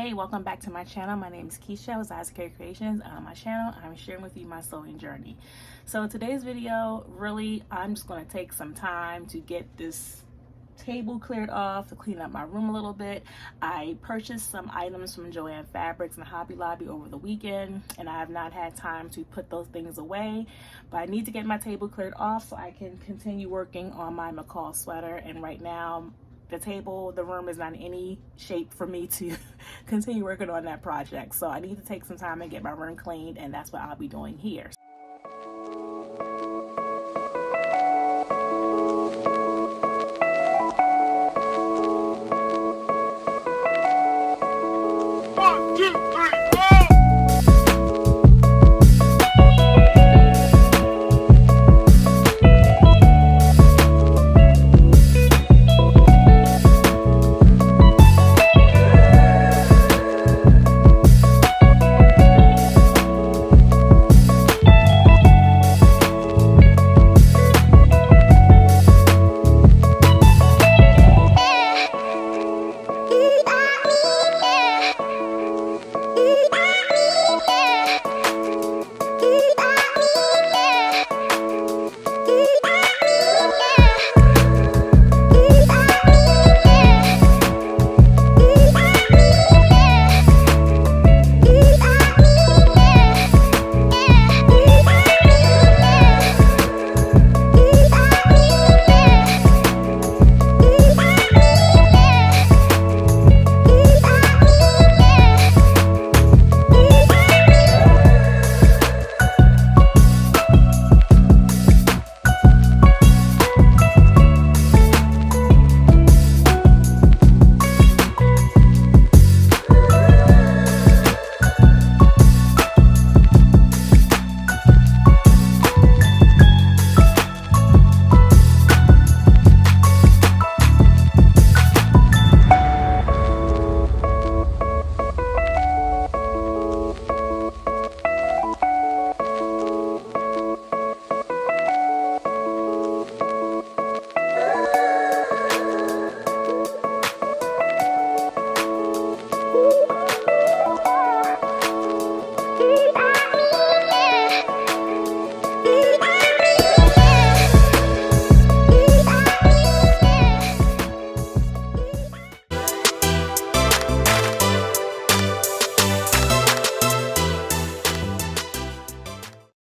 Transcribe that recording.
Hey, welcome back to my channel. My name is Keisha with Zazakari Creations. On my channel, I'm sharing with you my sewing journey. So today's video, really, I'm just going to take some time to get this table cleared off, to clean up my room a little bit. I purchased some items from Joann Fabrics and Hobby Lobby over the weekend, and I have not had time to put those things away, but I need to get my table cleared off so I can continue working on my McCall sweater. And right now, the room is not in any shape for me to continue working on that project. So I need to take some time and get my room cleaned, and that's what I'll be doing here.